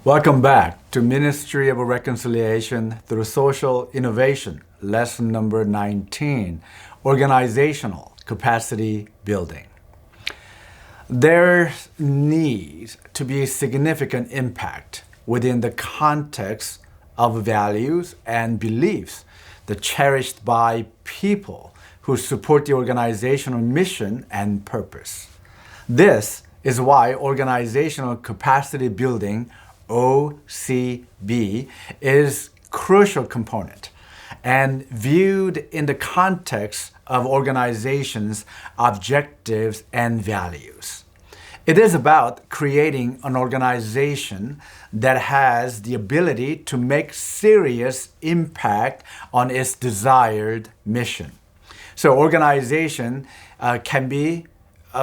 Welcome back to Ministry of Reconciliation through Social Innovation, lesson number 19, Organizational Capacity Building. There needs to be a significant impact within the context of values and beliefs that cherished by people who support the organizational mission and purpose. This is why organizational capacity building OCB is crucial component and viewed in the context of organizations' objectives and values. It is about creating an organization that has the ability to make serious impact on its desired mission. So organization can be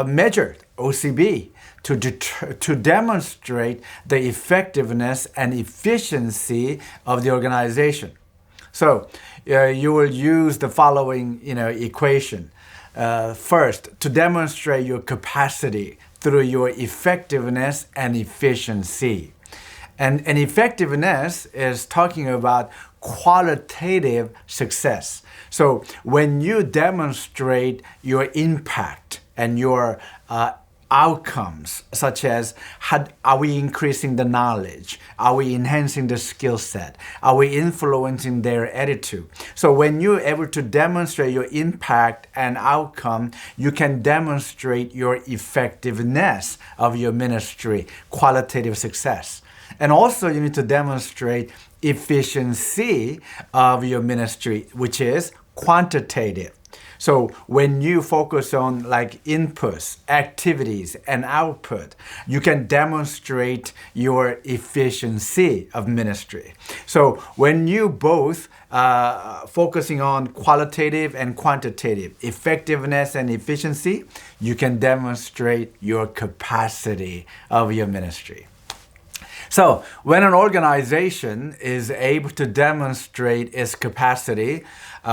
measured, OCB, to demonstrate the effectiveness and efficiency of the organization. So you will use the following equation. First, to demonstrate your capacity through your effectiveness and efficiency. And effectiveness is talking about qualitative success. So when you demonstrate your impact and your outcomes, such as are we increasing the knowledge? Are we enhancing the skill set? Are we influencing their attitude? So when you're able to demonstrate your impact and outcome, you can demonstrate your effectiveness of your ministry, qualitative success. And also you need to demonstrate efficiency of your ministry, which is quantitative. So when you focus on like inputs, activities, and output, you can demonstrate your efficiency of ministry. So when you both focusing on qualitative and quantitative, effectiveness and efficiency, you can demonstrate your capacity of your ministry. So when an organization is able to demonstrate its capacity,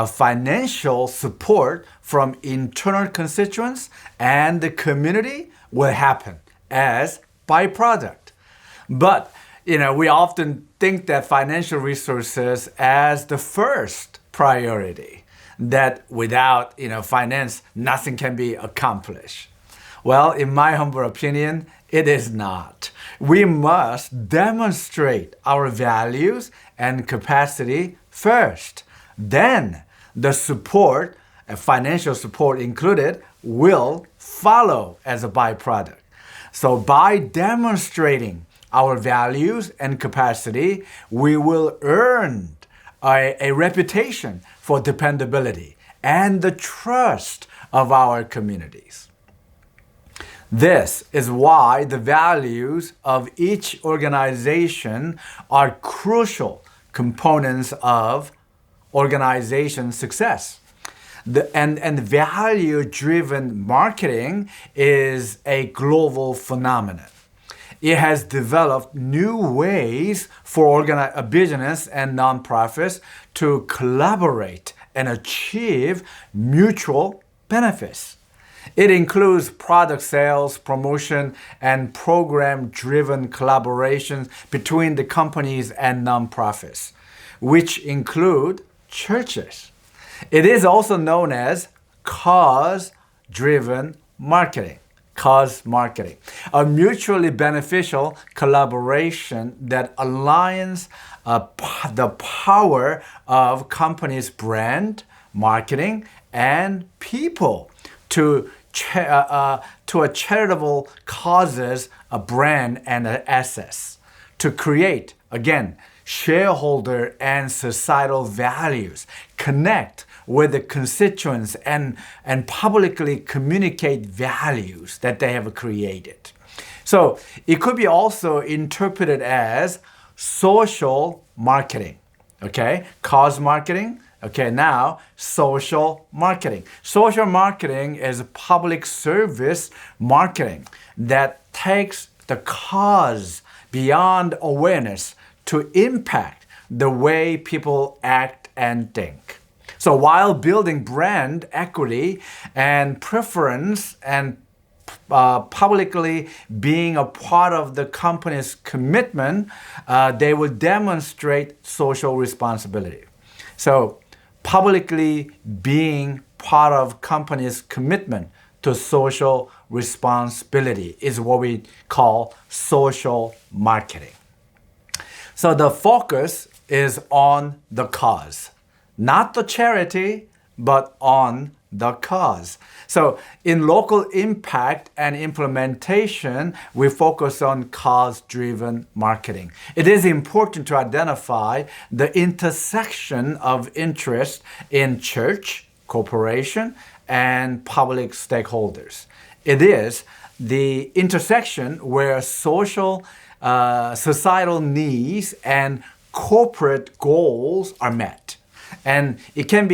financial support from internal constituents and the community will happen as byproduct. But we often think that financial resources as the first priority, that without finance, nothing can be accomplished. Well, in my humble opinion, it is not. We must demonstrate our values and capacity first. Then the support, financial support included, will follow as a byproduct. So by demonstrating our values and capacity, we will earn a reputation for dependability and the trust of our communities. This is why the values of each organization are crucial components of organization success. And value-driven marketing is a global phenomenon. It has developed new ways for business and nonprofits to collaborate and achieve mutual benefits. It includes product sales, promotion, and program-driven collaborations between the companies and nonprofits, which include churches. It is also known as cause-driven marketing. Cause marketing, a mutually beneficial collaboration that aligns the power of companies' brand, marketing, and people to a charitable causes, a brand, and assets to create, again, shareholder and societal values, connect with the constituents and publicly communicate values that they have created. So it could be also interpreted as social marketing, okay? Cause marketing. Okay, now social marketing. Social marketing is public service marketing that takes the cause beyond awareness to impact the way people act and think. So while building brand equity and preference and publicly being a part of the company's commitment, they will demonstrate social responsibility. So publicly being part of company's commitment to social responsibility is what we call social marketing. So the focus is on the cause, not the charity, but on the cause. So in local impact and implementation, we focus on cause-driven marketing. It is important to identify the intersection of interest in church, corporation, and public stakeholders. It is the intersection where social, societal needs and corporate goals are met. And it can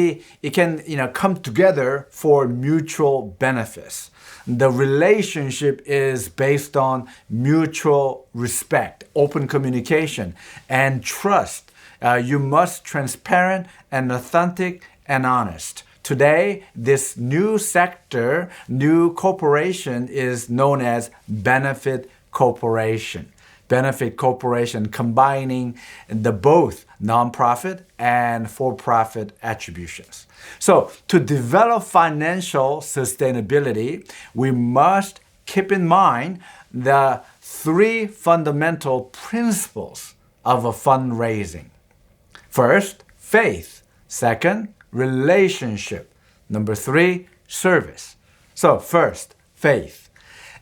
come together for mutual benefits. The relationship is based on mutual respect, open communication, and trust. You must be transparent and authentic and honest. Today, this new sector, new corporation is known as benefit corporation. Benefit corporation combining the both nonprofit and for-profit attributions. So to develop financial sustainability, we must keep in mind the three fundamental principles of a fundraising. First, faith. Second, relationship. Number three, service. So first, faith.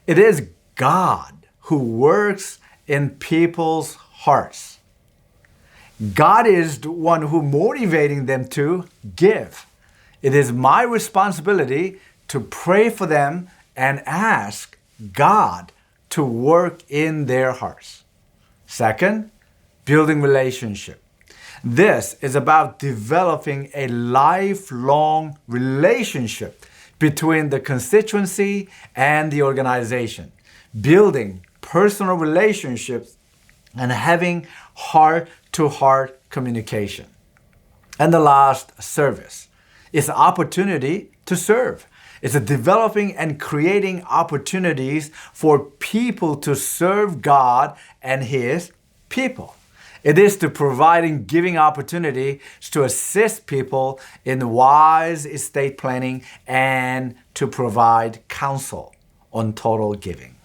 It is God who works in people's hearts. God is the one who motivating them to give. It is my responsibility to pray for them and ask God to work in their hearts. Second, building relationship. This is about developing a lifelong relationship between the constituency and the organization, building personal relationships and having heart-to-heart communication. And the last, service. It's an opportunity to serve. It's a developing and creating opportunities for people to serve God and His people. It is to providing giving opportunities to assist people in wise estate planning and to provide counsel on total giving.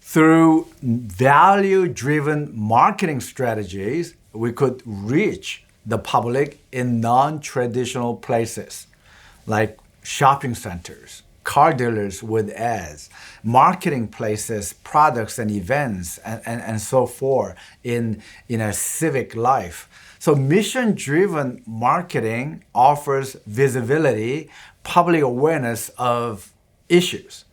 Through value-driven marketing strategies, we could reach the public in non-traditional places like shopping centers, car dealers with ads, marketing places, products and events, and so forth in a civic life. So mission-driven marketing offers visibility, public awareness of issues,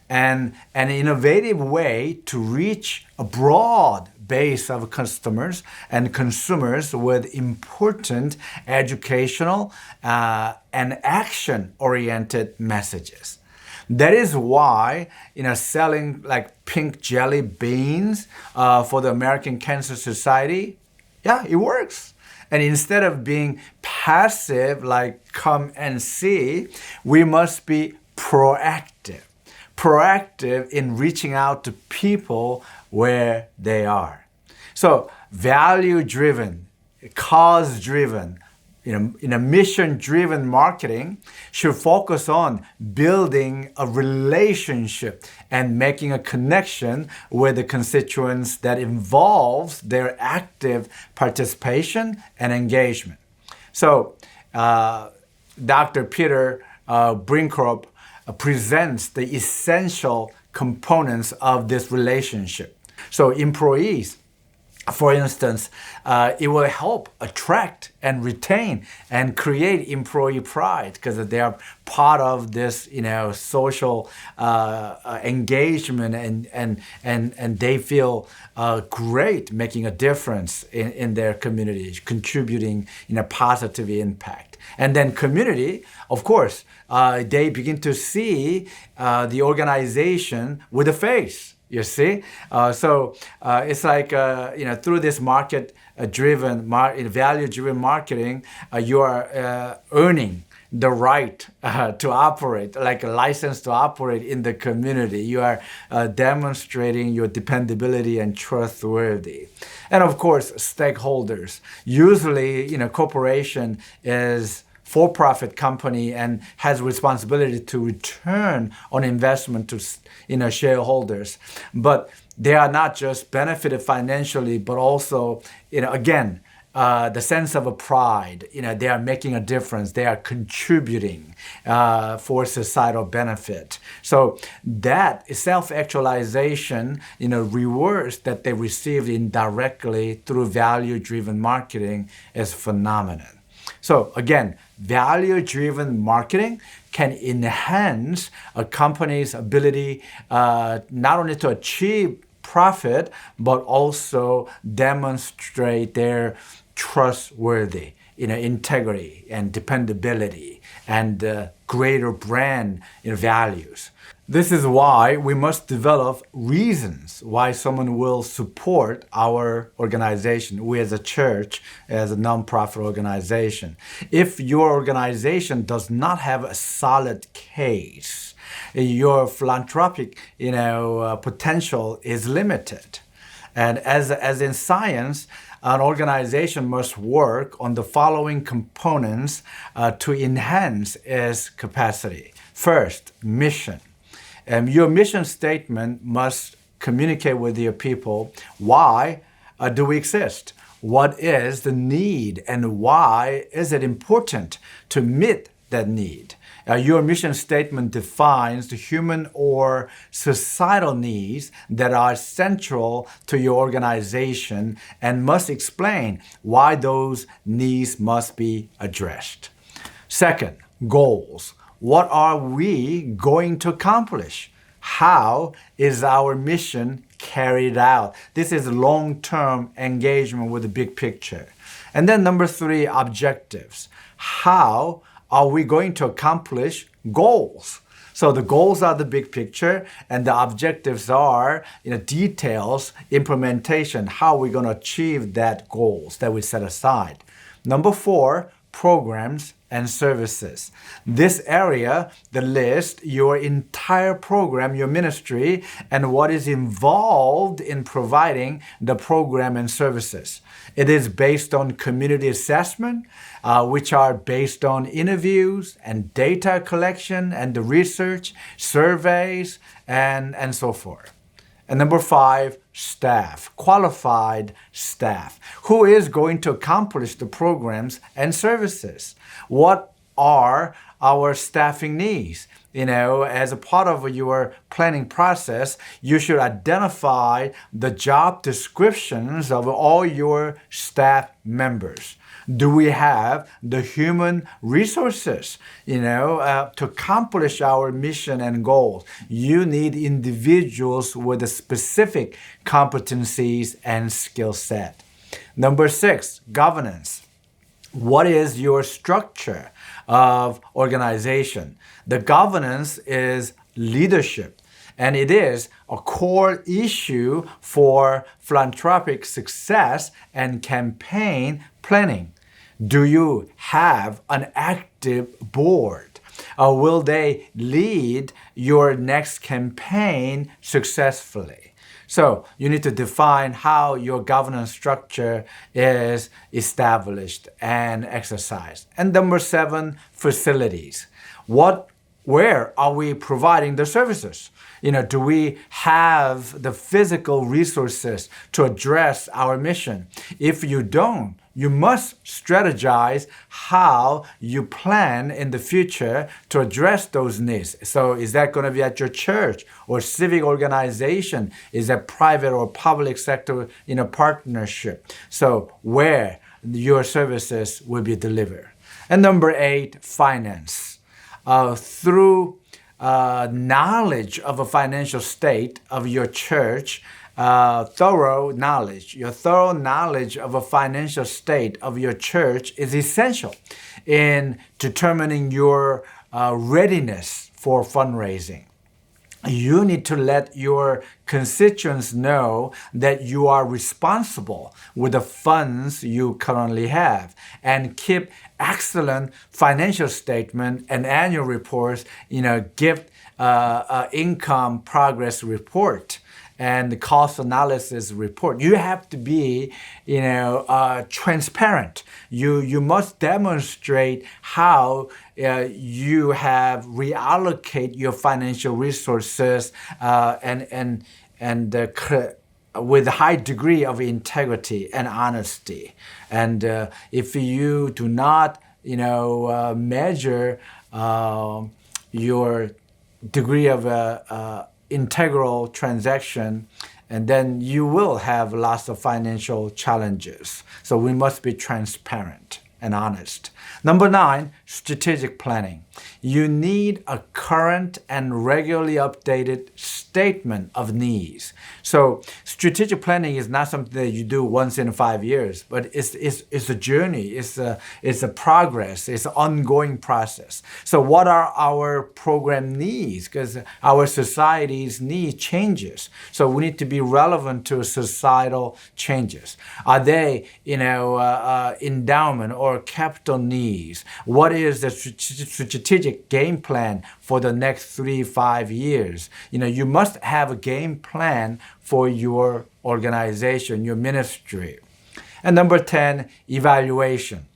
and an innovative way to reach a broad base of customers and consumers with important educational and action-oriented messages. That is why, selling like pink jelly beans for the American Cancer Society, yeah, it works. And instead of being passive, like come and see, we must be proactive in reaching out to people where they are. So value-driven, cause-driven, mission-driven marketing should focus on building a relationship and making a connection with the constituents that involves their active participation and engagement. So Dr. Peter Brinkrup presents the essential components of this relationship. So employees, for instance, it will help attract and retain and create employee pride because they are part of this, social engagement and they feel great making a difference in their community, contributing in a positive impact. And then community, of course, they begin to see the organization with a face. You see, so it's like through this market-driven, value-driven marketing, you are earning the right to operate, like a license to operate in the community. You are demonstrating your dependability and trustworthy. And of course, stakeholders. Usually, corporation is for-profit company and has responsibility to return on investment to shareholders. But they are not just benefited financially, but also, again, the sense of a pride. They are making a difference. They are contributing for societal benefit. So that self-actualization, rewards that they received indirectly through value-driven marketing is phenomenal. So again, value-driven marketing can enhance a company's ability not only to achieve profit, but also demonstrate their trustworthy, integrity and dependability and greater brand values. This is why we must develop reasons why someone will support our organization. We as a church, as a nonprofit organization. If your organization does not have a solid case, your philanthropic, potential is limited. And as in science, an organization must work on the following components to enhance its capacity. First, mission. Your mission statement must communicate with your people. Why do we exist? What is the need and why is it important to meet that need? Your mission statement defines the human or societal needs that are central to your organization and must explain why those needs must be addressed. Second, goals. What are we going to accomplish? How is our mission carried out? This is long-term engagement with the big picture. And then number 3, objectives. How are we going to accomplish goals? So the goals are the big picture and the objectives are details, implementation, how we're going to achieve that goals that we set aside. Number 4, programs and services. This area, the list, your entire program, your ministry, and what is involved in providing the program and services. It is based on community assessment, which are based on interviews and data collection and the research, surveys, and so forth. And number 5, staff, qualified staff. Who is going to accomplish the programs and services? What are our staffing needs? As a part of your planning process, you should identify the job descriptions of all your staff members. Do we have the human resources, to accomplish our mission and goals? You need individuals with specific competencies and skill set. Number 6, governance. What is your structure of organization? The governance is leadership, and it is a core issue for philanthropic success and campaign planning. Do you have an active board? Will they lead your next campaign successfully? So you need to define how your governance structure is established and exercised. And number 7, facilities. Where are we providing the services? Do we have the physical resources to address our mission? If you don't, you must strategize how you plan in the future to address those needs. So is that going to be at your church or civic organization? Is that private or public sector partnership? So where your services will be delivered. And number 8, finance. Through knowledge of a financial state of your church, thorough knowledge of a financial state of your church is essential in determining your readiness for fundraising. you need to let your constituents know that you are responsible with the funds you currently have, and keep excellent financial statement and annual reports, give income progress report and the cost analysis report. You have to be, transparent. You must demonstrate how you have reallocate your financial resources with a high degree of integrity and honesty. And if you do not, measure your degree of integral transaction, and then you will have lots of financial challenges. So we must be transparent and honest. Number 9, strategic planning. You need a current and regularly updated statement of needs. So strategic planning is not something that you do once in 5 years, but it's a journey, it's a progress, it's an ongoing process. So what are our program needs? Because our society's needs changes. So we need to be relevant to societal changes. Are they, endowment or capital needs? What is the strategic game plan for the next 3-5 years? You must have a game plan for your organization, your ministry. And number 10, evaluation.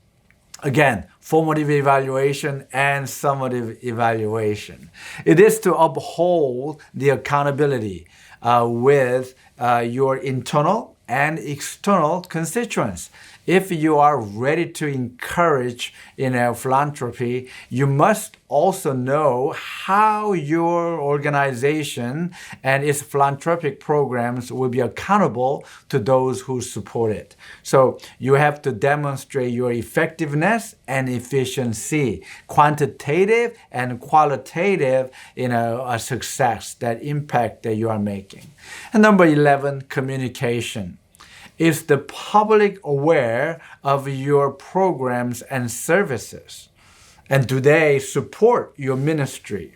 Again, formative evaluation and summative evaluation. It is to uphold the accountability with your internal and external constituents. If you are ready to encourage, philanthropy, you must also know how your organization and its philanthropic programs will be accountable to those who support it. So you have to demonstrate your effectiveness and efficiency, quantitative and qualitative, success, that impact that you are making. And number 11, communication. Is the public aware of your programs and services? And do they support your ministry?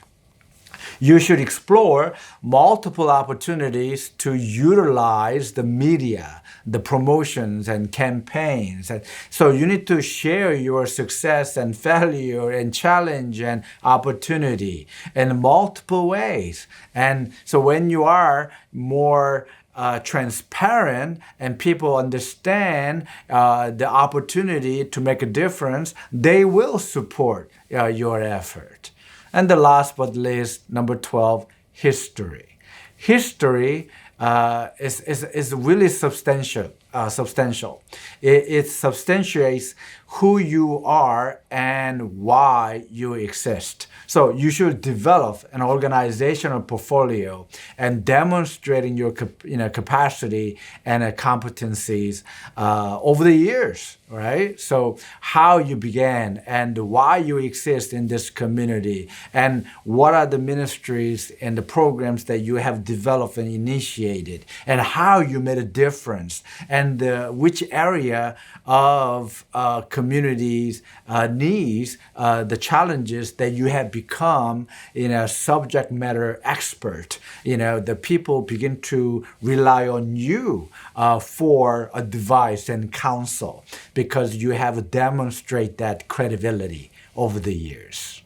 You should explore multiple opportunities to utilize the media, the promotions and campaigns. And so you need to share your success and failure and challenge and opportunity in multiple ways. And so when you are more transparent and people understand the opportunity to make a difference, they will support your effort. And the last but least, number 12, history. History is really substantial. It substantiates who you are and why you exist. So you should develop an organizational portfolio and demonstrating your capacity and competencies over the years, right? So how you began and why you exist in this community, and what are the ministries and the programs that you have developed and initiated, and how you made a difference, and which area of communities' needs, the challenges that you have become, subject matter expert. The people begin to rely on you for advice and counsel because you have demonstrated that credibility over the years.